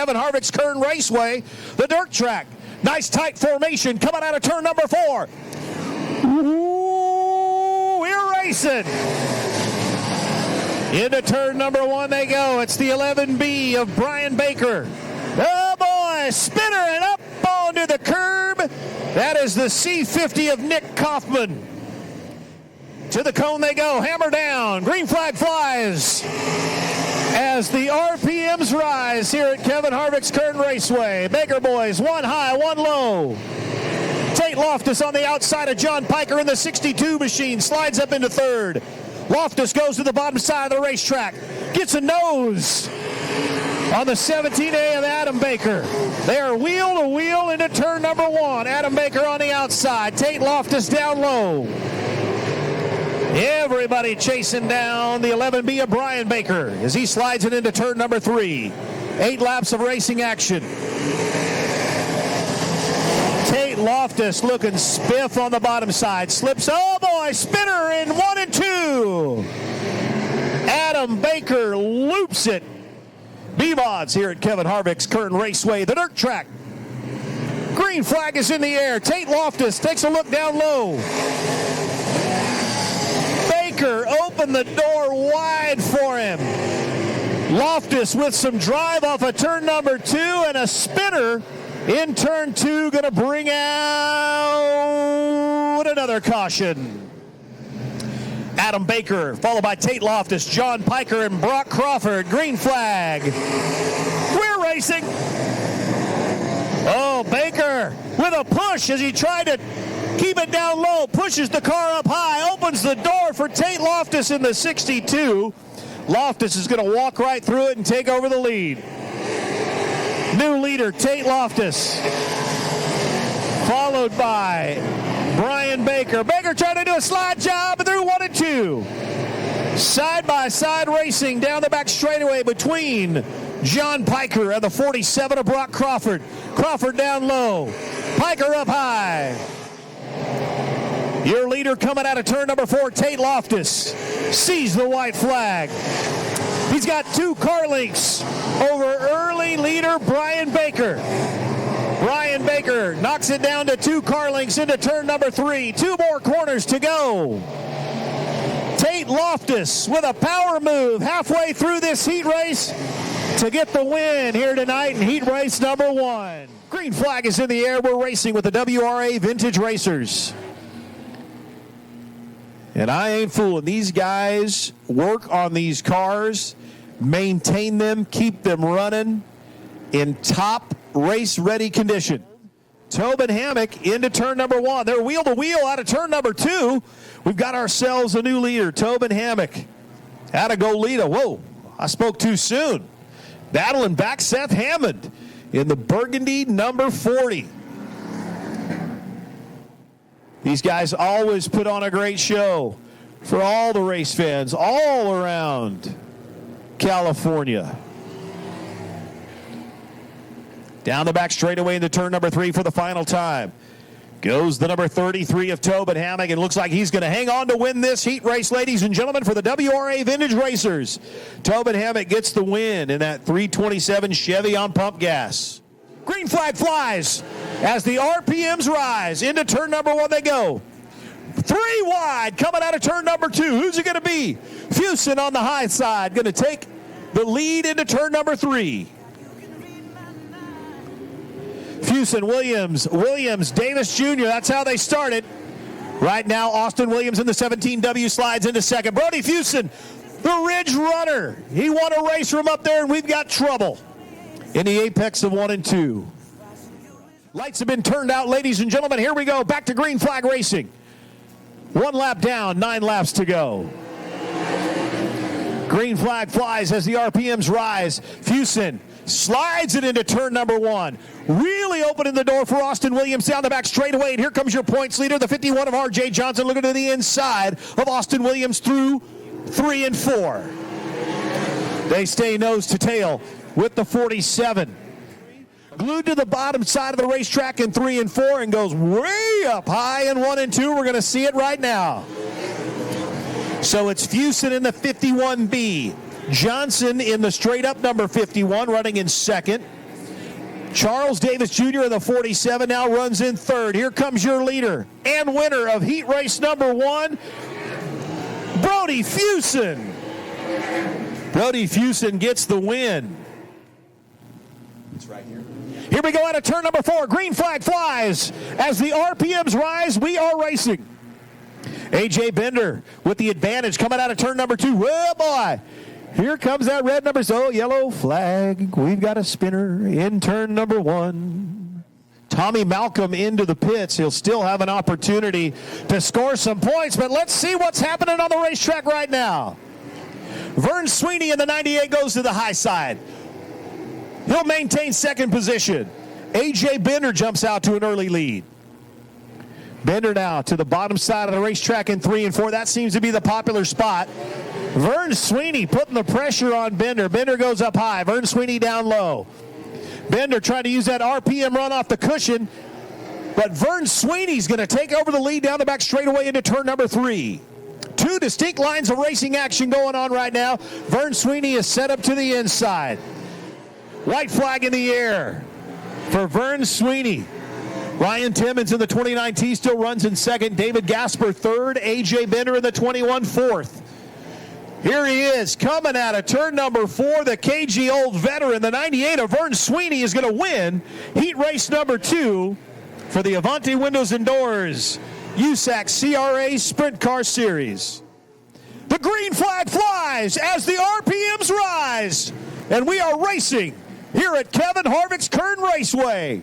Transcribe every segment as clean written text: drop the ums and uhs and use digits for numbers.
Kevin Harvick's Kern Raceway, the dirt track. Nice tight formation coming out of turn number 4. Ooh, we're racing. Into turn number 1 they go. It's the 11B of Brian Baker. Oh boy, spinner and up onto the curb. That is the C50 of Nick Kaufman. To the cone they go, hammer down, green flag flies. As the RPMs rise here at Kevin Harvick's Kern Raceway. Baker boys, one high, one low. Tate Loftus on the outside of John Piker in the 62 machine, slides up into third. Loftus goes to the bottom side of the racetrack, gets a nose on the 17A of Adam Baker. They are wheel to wheel into turn number 1. Adam Baker on the outside, Tate Loftus down low. Everybody chasing down the 11B of Brian Baker as he slides it into turn number 3. 8 laps of racing action. Tate Loftus looking spiff on the bottom side. Slips, oh boy, spinner in 1 and 2. Adam Baker loops it. B-Mods here at Kevin Harvick's Kern Raceway, the dirt track. Green flag is in the air. Tate Loftus takes a look down low. Baker opened the door wide for him. Loftus with some drive off of turn number 2 and a spinner in turn 2, going to bring out another caution. Adam Baker, followed by Tate Loftus, John Piker, and Brock Crawford. Green flag. We're racing. Oh, Baker with a push as he tried to keep it down low, pushes the car up high, opens the door for Tate Loftus in the 62. Loftus is going to walk right through it and take over the lead. New leader, Tate Loftus, followed by Brian Baker. Baker trying to do a slide job through 1 and 2. Side-by-side racing down the back straightaway between John Piker and the 47 of Brock Crawford. Crawford down low, Piker up high. Your leader coming out of turn number 4, Tate Loftus, sees the white flag. He's got 2 car lengths over early leader Brian Baker. Brian Baker knocks it down to 2 car lengths into turn number 3. 2 more corners to go. Tate Loftus with a power move halfway through this heat race to get the win here tonight in heat race number 1. Green flag is in the air. We're racing with the WRA Vintage Racers. And I ain't fooling. These guys work on these cars, maintain them, keep them running in top race-ready condition. Tobin Hammock into turn number 1. They're wheel-to-wheel out of turn number 2. We've got ourselves a new leader, Tobin Hammock. Out of Goleta. Whoa, I spoke too soon. Battling back Seth Hammond in the Burgundy number 40. These guys always put on a great show for all the race fans all around California. Down the back straightaway into turn number 3 for the final time. Goes the number 33 of Tobin Hammock, and looks like he's going to hang on to win this heat race, ladies and gentlemen, for the WRA Vintage Racers. Tobin Hammock gets the win in that 327 Chevy on pump gas. Green flag flies as the RPMs rise. Into turn number 1 they go. 3 wide coming out of turn number 2. Who's it going to be? Fusen on the high side going to take the lead into turn number 3. Fusen, Williams, Davis Jr. That's how they started. Right now, Austin Williams in the 17W slides into second. Brody Fusen, the Ridge runner. He won a race from up there, and we've got trouble in the apex of 1 and 2. Lights have been turned out, ladies and gentlemen. Here we go. Back to green flag racing. 1 lap down, 9 laps to go. Green flag flies as the RPMs rise. Fusen slides it into turn number 1. Really opening the door for Austin Williams down the back straightaway. And here comes your points leader, the 51 of R.J. Johnson, looking to the inside of Austin Williams through 3 and 4. They stay nose to tail with the 47. Glued to the bottom side of the racetrack in 3 and 4 and goes way up high in 1 and 2. We're going to see it right now. So it's Fusen in the 51B. Johnson in the straight up number 51 running in second. Charles Davis Jr. in the 47 now runs in third. Here comes your leader and winner of heat race number 1, Brody Fusen. Brody Fusen gets the win. It's right here. Here we go out of turn number 4. Green flag flies. As the RPMs rise, we are racing. AJ Bender with the advantage coming out of turn number 2. Oh boy. Here comes that red number. So yellow flag. We've got a spinner in turn number 1. Tommy Malcolm into the pits. He'll still have an opportunity to score some points, but let's see what's happening on the racetrack right now. Vern Sweeney in the 98 goes to the high side. He'll maintain second position. AJ Bender jumps out to an early lead. Bender now to the bottom side of the racetrack in 3 and 4. That seems to be the popular spot. Vern Sweeney putting the pressure on Bender. Bender goes up high. Vern Sweeney down low. Bender trying to use that RPM run off the cushion, but Vern Sweeney's going to take over the lead down the back straightaway into turn number 3. 2 distinct lines of racing action going on right now. Vern Sweeney is set up to the inside. White flag in the air for Vern Sweeney. Ryan Timmons in the 29T still runs in second. David Gasper third. AJ Bender in the 21 fourth. Here he is coming out of turn number 4. The KG old veteran, the 98 of Vern Sweeney, is going to win heat race number 2 for the Avanti Windows and Doors USAC CRA Sprint Car Series. The green flag flies as the RPMs rise, and we are racing here at Kevin Harvick's Kern Raceway.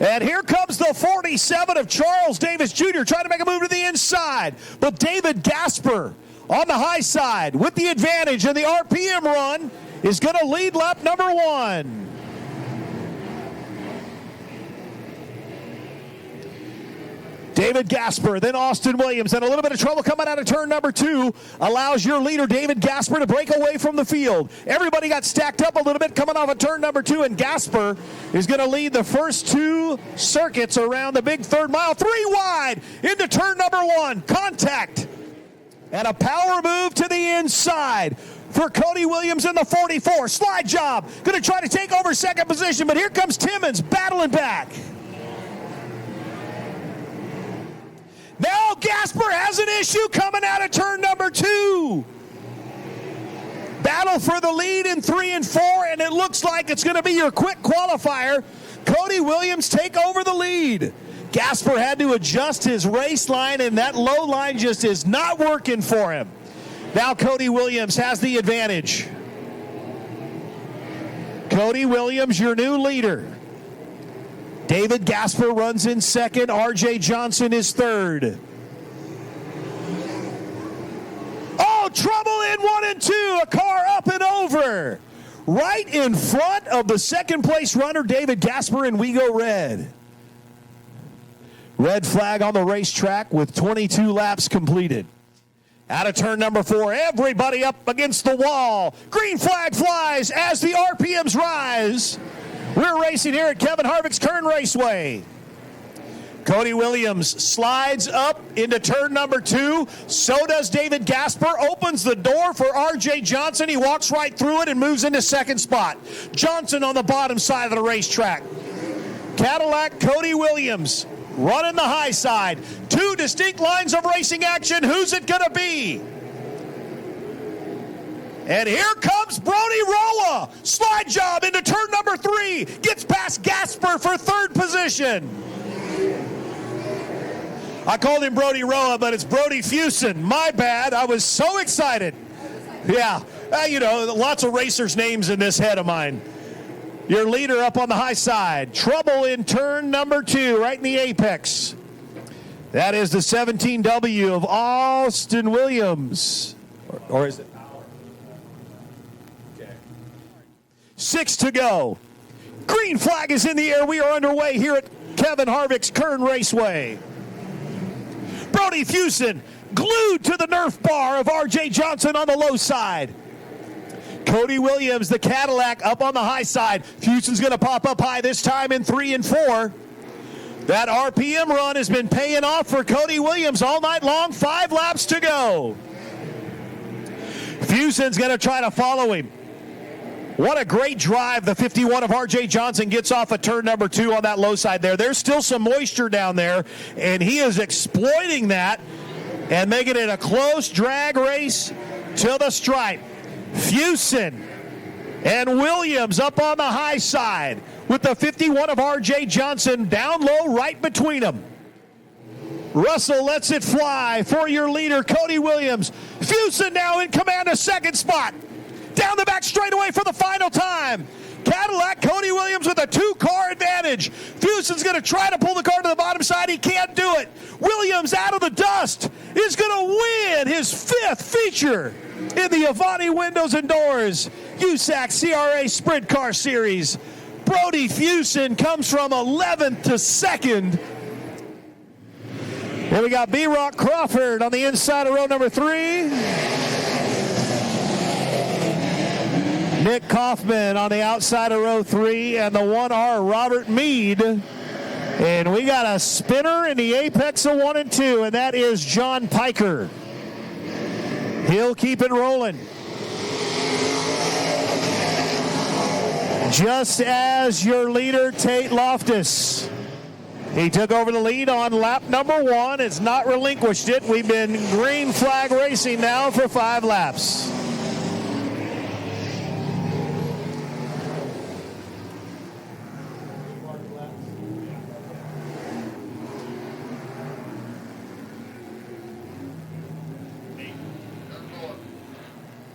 And here comes the 47 of Charles Davis Jr. trying to make a move to the inside, but David Gasper on the high side with the advantage, and the RPM run is going to lead lap number 1. David Gasper, then Austin Williams, and a little bit of trouble coming out of turn number 2 allows your leader, David Gasper, to break away from the field. Everybody got stacked up a little bit coming off of turn number 2, and Gasper is going to lead the first 2 circuits around the big third mile. 3 wide into turn number 1. Contact and a power move to the inside for Cody Williams in the 44. Slide job, going to try to take over second position, but here comes Timmons battling back. Now Gasper has an issue coming out of turn number 2. Battle for the lead in 3 and 4, and it looks like it's going to be your quick qualifier. Cody Williams take over the lead. Gasper had to adjust his race line, and that low line just is not working for him. Now Cody Williams has the advantage. Cody Williams, your new leader. David Gasper runs in second. RJ Johnson is third. Oh, trouble in 1 and 2. A car up and over. Right in front of the second place runner, David Gasper, and we go red. Red flag on the racetrack with 22 laps completed. Out of turn number 4, everybody up against the wall. Green flag flies as the RPMs rise. We're racing here at Kevin Harvick's Kern Raceway. Cody Williams slides up into turn number 2. So does David Gasper. Opens the door for RJ Johnson. He walks right through it and moves into second spot. Johnson on the bottom side of the racetrack. Cadillac, Cody Williams running the high side. 2 distinct lines of racing action. Who's it going to be? And here comes Brody Roa. Slide job into turn number 3. Gets past Gasper for third position. I called him Brody Roa, but it's Brody Fusen. My bad. I was so excited. Yeah, lots of racers' names in this head of mine. Your leader up on the high side. Trouble in turn number 2, right in the apex. That is the 17W of Austin Williams. Or is it? 6 to go. Green flag is in the air. We are underway here at Kevin Harvick's Kern Raceway. Brody Fusen glued to the Nerf bar of RJ Johnson on the low side. Cody Williams, the Cadillac, up on the high side. Fusen's going to pop up high this time in 3 and 4. That RPM run has been paying off for Cody Williams all night long. 5 laps to go. Fusen's going to try to follow him. What a great drive the 51 of R.J. Johnson gets off of turn number 2 on that low side there. There's still some moisture down there, and he is exploiting that and making it a close drag race to the stripe. Fuson and Williams up on the high side with the 51 of R.J. Johnson down low right between them. Russell lets it fly for your leader, Cody Williams. Fuson now in command of second spot. Down the back straightaway for the final time. Cadillac, Cody Williams with a 2-car advantage. Fuson's going to try to pull the car to the bottom side. He can't do it. Williams out of the dust is going to win his 5th feature in the Avani Windows and Doors USAC CRA Sprint Car Series. Brody Fuson comes from 11th to 2nd. Then we got B-Rock Crawford on the inside of row number 3. Nick Kaufman on the outside of row 3, and the 1R Robert Mead. And we got a spinner in the apex of 1 and 2, and that is John Piker. He'll keep it rolling. Just as your leader, Tate Loftus. He took over the lead on lap number 1. It's not relinquished it. We've been green flag racing now for 5 laps.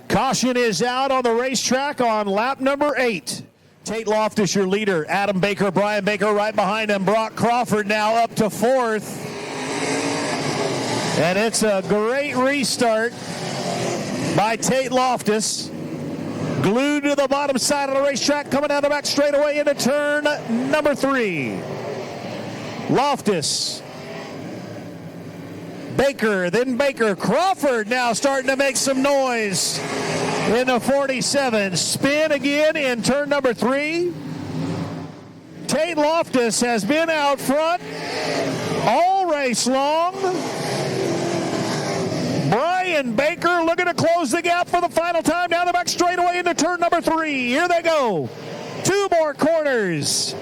Caution is out on the racetrack on lap number 8. Tate Loftus, your leader. Adam Baker, Brian Baker right behind him. Brock Crawford now up to 4th. And it's a great restart by Tate Loftus. Glued to the bottom side of the racetrack, coming down the back straightaway into turn number 3. Loftus. Baker, then Baker. Crawford now starting to make some noise in the 47. Spin again in turn number 3. Tate Loftus has been out front all race long. Brian Baker looking to close the gap for the final time down the back straightaway into turn number 3. Here they go. 2 more corners.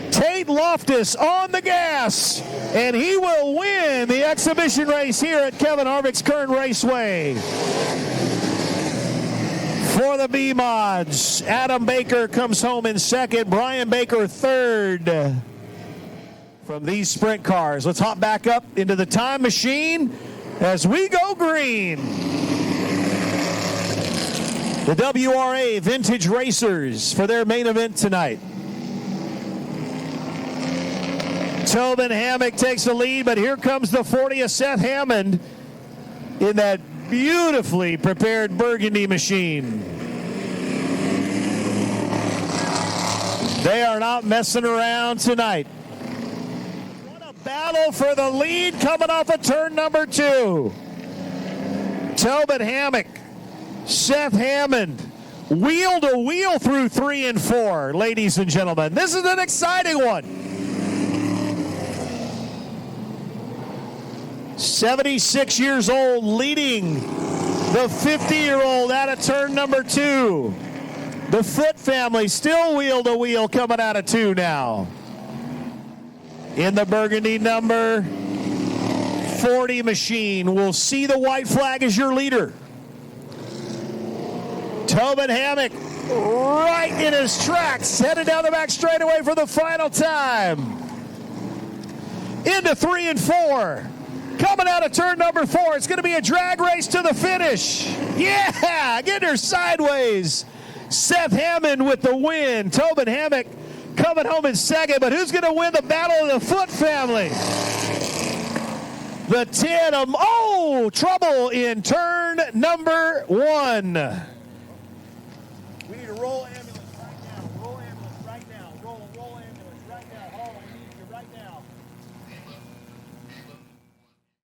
Tate Loftus on the gas, and he will win the exhibition race here at Kevin Harvick's Kern Raceway. For the B-Mods, Adam Baker comes home in 2nd, Brian Baker 3rd. From these sprint cars, let's hop back up into the time machine as we go green. The WRA Vintage Racers for their main event tonight. Tobin Hammock takes the lead, but here comes the 40 of Seth Hammond in that beautifully prepared Burgundy machine. They are not messing around tonight. What a battle for the lead coming off of turn number 2. Tobin Hammock, Seth Hammond, wheel to wheel through 3 and 4, ladies and gentlemen. This is an exciting one. 76 years old, leading the 50-year-old out of turn number 2. The Foot family still wheel to wheel coming out of 2 now. In the Burgundy number 40 machine, we'll see the white flag as your leader. Tobin Hammock right in his tracks, headed down the back straightaway for the final time. Into 3 and 4. Coming out of turn number 4, it's going to be a drag race to the finish. Yeah, getting her sideways. Seth Hammond with the win. Tobin Hammock coming home in 2nd, but who's going to win the battle of the Foot family? The tandem, trouble in turn number 1.